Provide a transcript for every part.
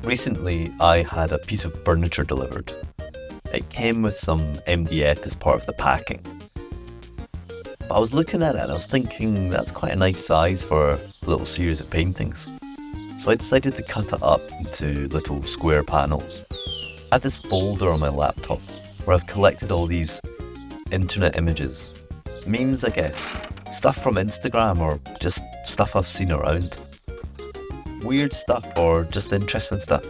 Recently, I had a piece of furniture delivered. It came with some MDF as part of the packing. But I was looking at it and I was thinking that's quite a nice size for a little series of paintings. So I decided to cut it up into little square panels. I have this folder on my laptop where I've collected all these internet images. Memes, I guess. Stuff from Instagram or just stuff I've seen around. Weird stuff or just interesting stuff.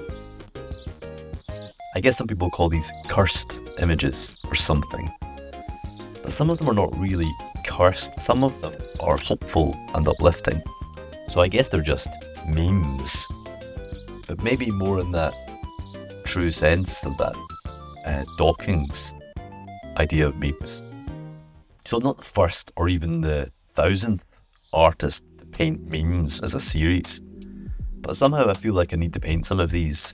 I guess some people call these cursed images or something. But some of them are not really cursed. Some of them are hopeful and uplifting. So I guess they're just memes. But maybe more in that true sense of that Dawkins idea of memes. So I'm not the first or even the 1000th artist to paint memes as a series. But somehow I feel like I need to paint some of these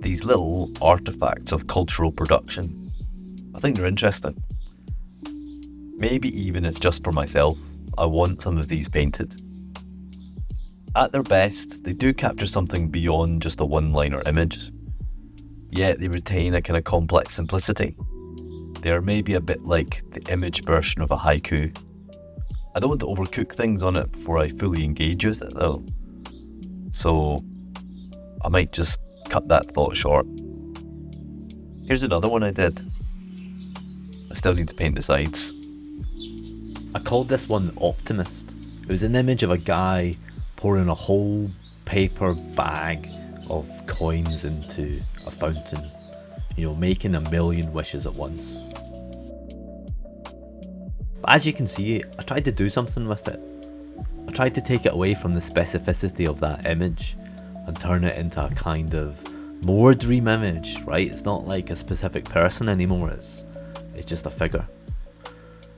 little artifacts of cultural production. I think they're interesting. Maybe even it's just for myself. I want some of these painted. At their best, they do capture something beyond just a one-liner image. Yet they retain a kind of complex simplicity. They're maybe a bit like the image version of a haiku. I don't want to overcook things on it before I fully engage with it though. So I might just cut that thought short. Here's another one I did. I still need to paint the sides. I called this one Optimist. It was an image of a guy pouring a whole paper bag of coins into a fountain, making a million wishes at once. But as you can see, I tried to do something with it. I tried to take it away from the specificity of that image and turn it into a kind of more dream image, right? It's not like a specific person anymore, it's just a figure.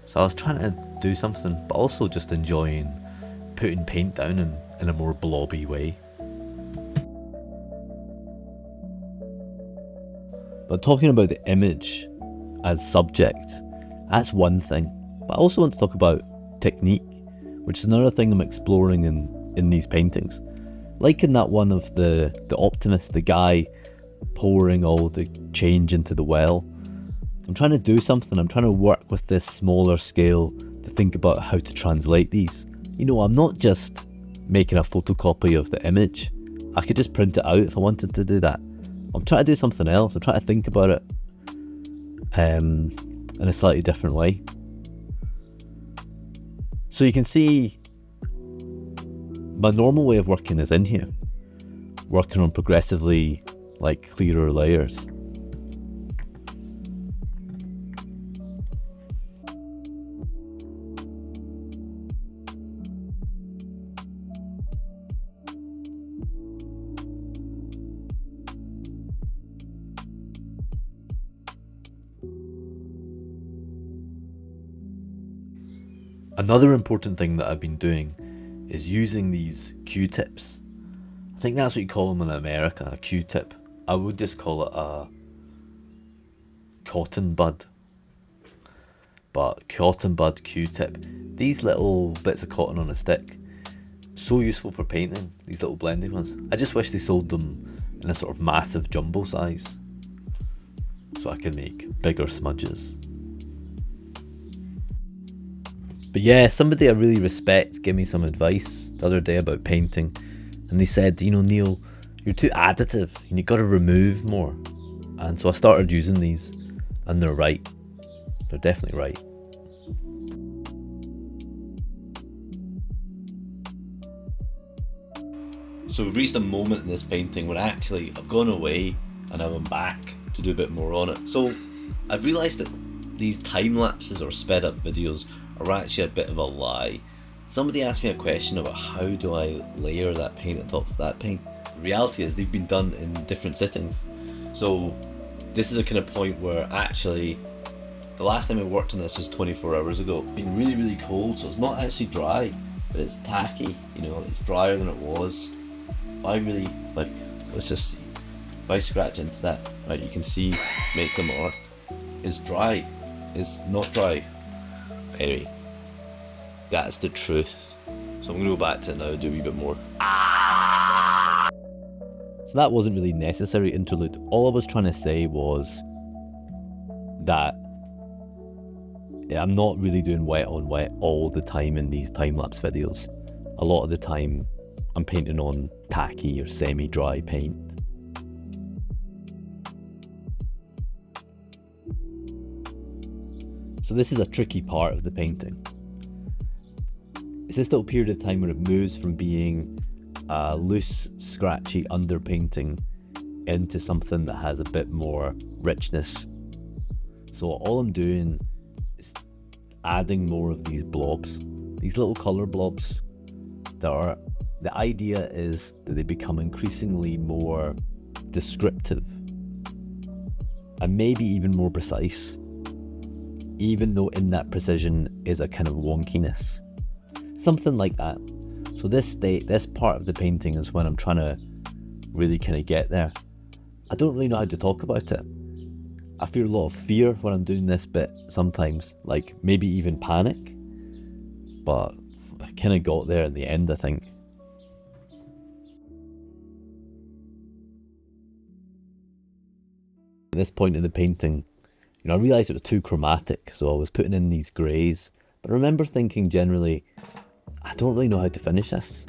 So I was trying to do something, but also just enjoying putting paint down in a more blobby way. But talking about the image as subject, that's one thing. But I also want to talk about technique, which is another thing I'm exploring in these paintings. Like in that one of the Optimist, the guy pouring all the change into the well. I'm trying to do something. I'm trying to work with this smaller scale to think about how to translate these. I'm not just making a photocopy of the image. I could just print it out if I wanted to do that. I'm trying to do something else. I'm trying to think about it in a slightly different way. So you can see my normal way of working is in here, working on progressively clearer layers. Another important thing that I've been doing is using these Q-tips. I think that's what you call them in America, a Q-tip. I would just call it a cotton bud. But cotton bud Q-tip. These little bits of cotton on a stick, so useful for painting, these little blending ones. I just wish they sold them in a sort of massive jumbo size, so I can make bigger smudges. But yeah, somebody I really respect gave me some advice the other day about painting, and they said, Neil, you're too additive and you got to remove more. And so I started using these, and they're right. They're definitely right. So we've reached a moment in this painting where actually I've gone away and now I'm back to do a bit more on it. So I've realised that these time lapses or sped up videos are actually a bit of a lie. Somebody asked me a question about how do I layer that paint on top of that paint. The reality is they've been done in different sittings. So this is a kind of point where actually the last time I worked on this was 24 hours ago. It's been really, really cold, so it's not actually dry, but it's tacky, it's drier than it was. I really, let's just see. If I scratch into that, right, you can see, make some mark. It's dry, it's not dry. Anyway, that's the truth. So I'm going to go back to it now and do a wee bit more. So that wasn't really necessary interlude. All I was trying to say was that I'm not really doing wet on wet all the time in these time-lapse videos. A lot of the time I'm painting on tacky or semi-dry paint. So this is a tricky part of the painting. It's this little period of time where it moves from being a loose, scratchy underpainting into something that has a bit more richness. So all I'm doing is adding more of these blobs, these little colour blobs the idea is that they become increasingly more descriptive and maybe even more precise, even though in that precision is a kind of wonkiness. Something like that. So this part of the painting is when I'm trying to really kind of get there. I don't really know how to talk about it. I feel a lot of fear when I'm doing this bit sometimes, like maybe even panic, but I kind of got there in the end, I think. At this point in the painting, I realised it was too chromatic, so I was putting in these greys, but I remember thinking generally, I don't really know how to finish this.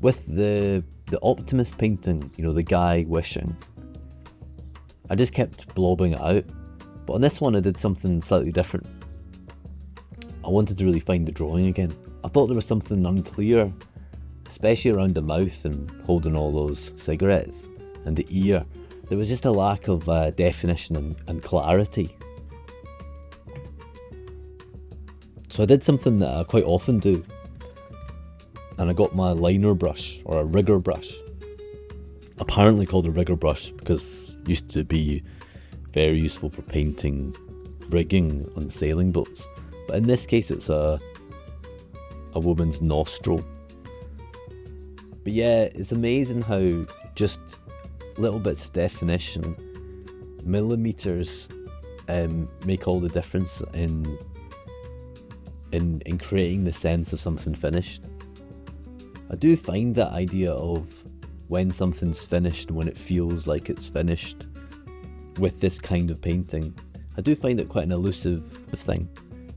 With the optimist painting, the guy wishing, I just kept blobbing it out, but on this one I did something slightly different. I wanted to really find the drawing again. I thought there was something unclear, especially around the mouth and holding all those cigarettes, and the ear. There was just a lack of definition and clarity. So I did something that I quite often do, and I got my liner brush, or a rigger brush, apparently called a rigger brush because it used to be very useful for painting rigging on sailing boats, but in this case it's a woman's nostril. But yeah, it's amazing how just little bits of definition, millimeters, make all the difference in creating the sense of something finished. I do find that idea of when something's finished, when it feels like it's finished with this kind of painting, I do find it quite an elusive thing.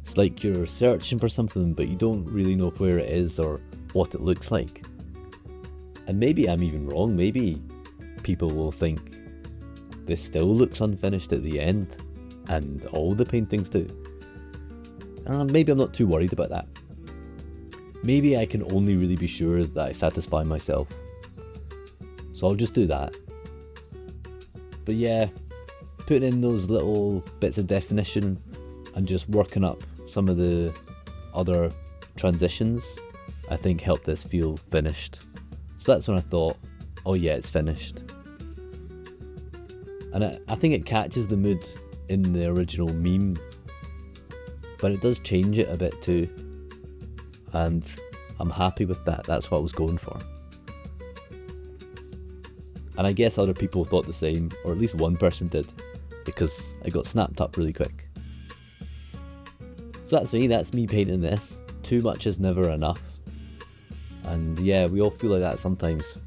It's like you're searching for something but you don't really know where it is or what it looks like. And maybe I'm even wrong, maybe people will think this still looks unfinished at the end, and all the paintings do. Maybe I'm not too worried about that. Maybe I can only really be sure that I satisfy myself. So I'll just do that. But yeah, putting in those little bits of definition and just working up some of the other transitions, I think helped this feel finished. So that's when I thought, oh yeah, it's finished. And I think it catches the mood in the original meme, but it does change it a bit too, and I'm happy with that. That's what I was going for. And I guess other people thought the same, or at least one person did, because it got snapped up really quick. So that's me painting this. Too much is never enough. And yeah, we all feel like that sometimes.